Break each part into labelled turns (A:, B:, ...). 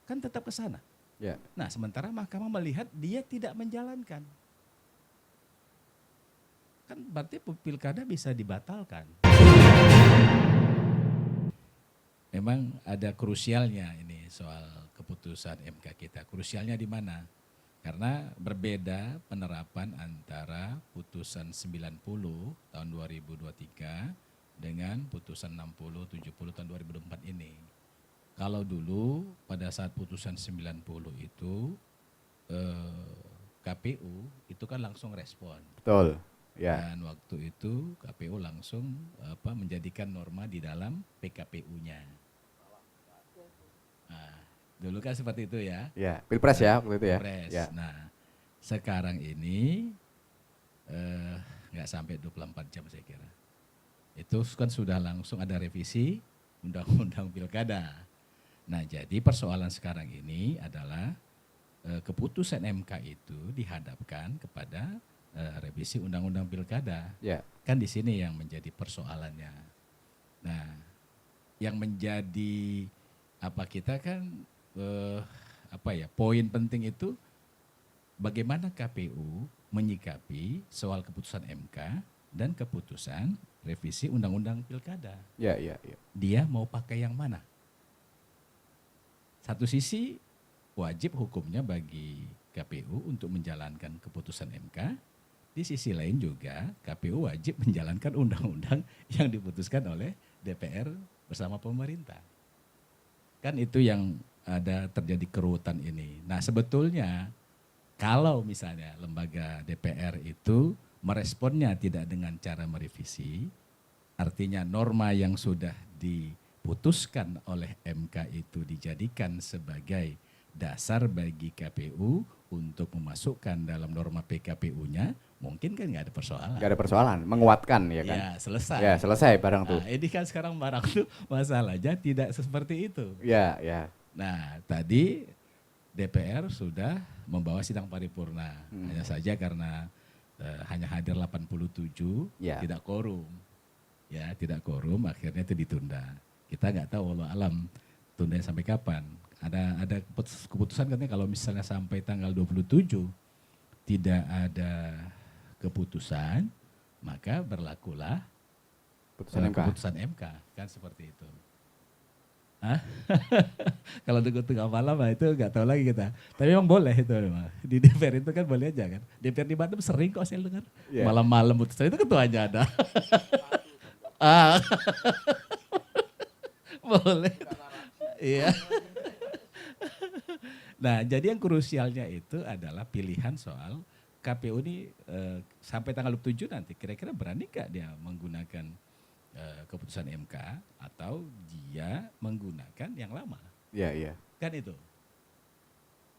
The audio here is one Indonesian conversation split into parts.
A: kan tetap ke sana.
B: Ya.
A: Nah, sementara mahkamah melihat dia tidak menjalankan. Kan berarti pilkada bisa dibatalkan. Memang ada krusialnya ini soal keputusan MK kita. Krusialnya di mana? Karena berbeda penerapan antara putusan 90 tahun 2023 dengan putusan 60 70 tahun 2024 ini. Kalau dulu pada saat putusan 90 itu KPU itu kan langsung respon.
B: Betul. Ya.
A: Dan waktu itu KPU langsung menjadikan norma di dalam PKPU-nya. Nah, dulu kan seperti itu ya.
B: Ya, Pilpres ya waktu itu ya.
A: Pilpres.
B: Ya.
A: Nah, sekarang ini nggak sampai 24 jam saya kira. Itu kan sudah langsung ada revisi Undang-Undang Pilkada. Nah, jadi persoalan sekarang ini adalah keputusan MK itu dihadapkan kepada revisi Undang-Undang Pilkada.
B: Ya.
A: Kan di sini yang menjadi persoalannya. Nah, yang menjadi kita kan poin penting itu bagaimana KPU menyikapi soal keputusan MK dan keputusan revisi Undang-Undang Pilkada.
B: Ya.
A: Dia mau pakai yang mana? Satu sisi wajib hukumnya bagi KPU untuk menjalankan keputusan MK. Di sisi lain juga KPU wajib menjalankan undang-undang yang diputuskan oleh DPR bersama pemerintah. Kan itu yang ada terjadi kerutan ini. Nah, sebetulnya kalau misalnya lembaga DPR itu meresponnya tidak dengan cara merevisi, artinya norma yang sudah diputuskan oleh MK itu dijadikan sebagai dasar bagi KPU untuk memasukkan dalam norma PKPU-nya, mungkin kan nggak ada persoalan.
B: Nggak ada persoalan, menguatkan ya kan?
A: Ya, selesai.
B: Ya, selesai barang tuh.
A: Nah, ini kan sekarang barang tuh masalahnya tidak seperti itu.
B: Ya.
A: Nah, tadi DPR sudah membawa sidang paripurna. Hanya saja karena hanya hadir 87,
B: Ya.
A: tidak quorum. Ya, tidak quorum, akhirnya itu ditunda. Kita nggak tahu wallahu alam tundanya sampai kapan. Ada keputusan katanya kalau misalnya sampai tanggal 27 tidak ada keputusan, maka berlakulah keputusan MK, kan seperti itu. Hah? Kalau tunggu tengah malam itu nggak tahu lagi kita. Tapi memang boleh itu memang. Di DPR itu kan boleh aja kan. DPR di Bandung sering kok saya dengar.
B: Yeah.
A: Malam-malam putusan itu ketuanya ada. Boleh. Iya. Nah, jadi yang krusialnya itu adalah pilihan soal KPU ini sampai tanggal 27 nanti kira-kira berani gak dia menggunakan keputusan MK atau dia menggunakan yang lama.
B: Iya.
A: Kan itu.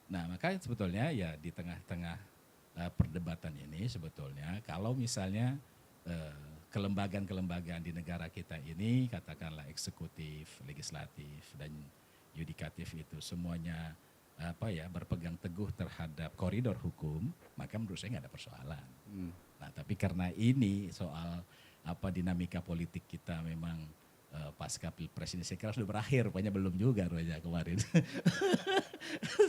A: Nah, maka sebetulnya ya di tengah-tengah perdebatan ini sebetulnya kalau misalnya kelembagaan-kelembagaan di negara kita ini katakanlah eksekutif, legislatif dan yudikatif itu semuanya berpegang teguh terhadap koridor hukum, maka menurut saya nggak ada persoalan. Nah, tapi karena ini soal dinamika politik kita memang pasca Pilpres ini saya kira sudah berakhir, rupanya belum juga rupanya kemarin.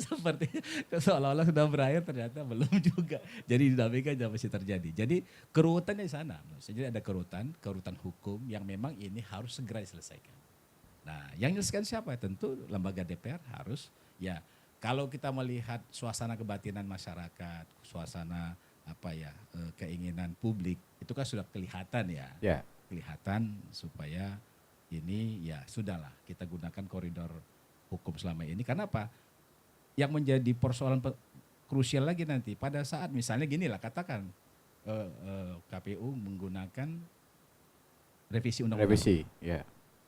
A: Seperti seolah-olah sudah berakhir ternyata belum juga. Jadi dinamika masih terjadi. Jadi kerutannya di sana. Jadi ada kerutan hukum yang memang ini harus segera diselesaikan. Nah, yang menyelesaikan siapa? Tentu lembaga DPR harus kalau kita melihat suasana kebatinan masyarakat, suasana keinginan publik itu kan sudah kelihatan ya.
B: Yeah.
A: Kelihatan supaya ini sudahlah kita gunakan koridor hukum selama ini. Karena apa? Yang menjadi persoalan krusial lagi nanti pada saat misalnya gini lah katakan KPU menggunakan revisi undang-undang.
B: Revisi, ya.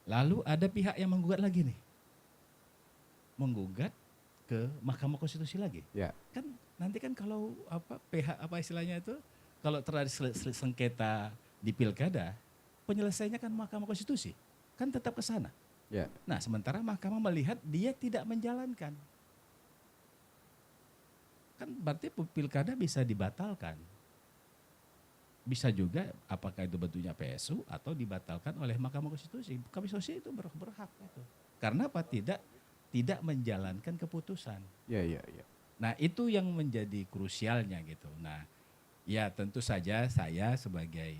A: Lalu ada pihak yang menggugat lagi nih. Menggugat ke Mahkamah Konstitusi lagi.
B: Ya.
A: Kan nanti kan kalau istilahnya itu kalau terjadi sengketa di pilkada, penyelesaiannya kan Mahkamah Konstitusi. Kan tetap ke sana.
B: Ya.
A: Nah, sementara mahkamah melihat dia tidak menjalankan. Kan berarti pilkada bisa dibatalkan. Bisa juga apakah itu bentuknya PSU atau dibatalkan oleh Mahkamah Konstitusi. Mahkamah Konstitusi itu berhak itu. Karena apa? Tidak tidak menjalankan keputusan.
B: Ya, ya, ya.
A: Nah itu yang menjadi krusialnya gitu. Nah ya tentu saja saya sebagai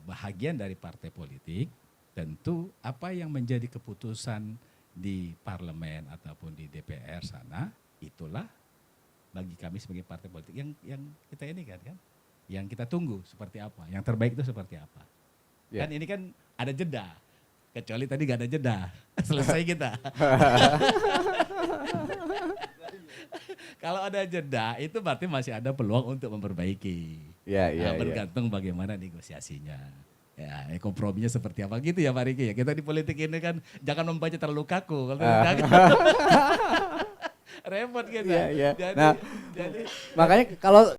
A: bahagian dari partai politik, tentu apa yang menjadi keputusan di parlemen ataupun di DPR sana, itulah bagi kami sebagai partai politik yang kita ini kan, yang kita tunggu seperti apa, yang terbaik itu seperti apa.
B: Ya.
A: Kan ini kan ada jeda, kecuali tadi gak ada jeda, selesai kita. Kalau ada jeda itu berarti masih ada peluang untuk memperbaiki.
B: Ya, ya,
A: Nah, bergantung bagaimana negosiasinya. Ya, komprominya seperti apa gitu ya Pak Riki ya. Kita di politik ini kan jangan membaca terlalu kaku. Kalau repot kita.
B: Iya, iya.
A: Jadi,
B: Nah,
A: jadi
B: makanya kalau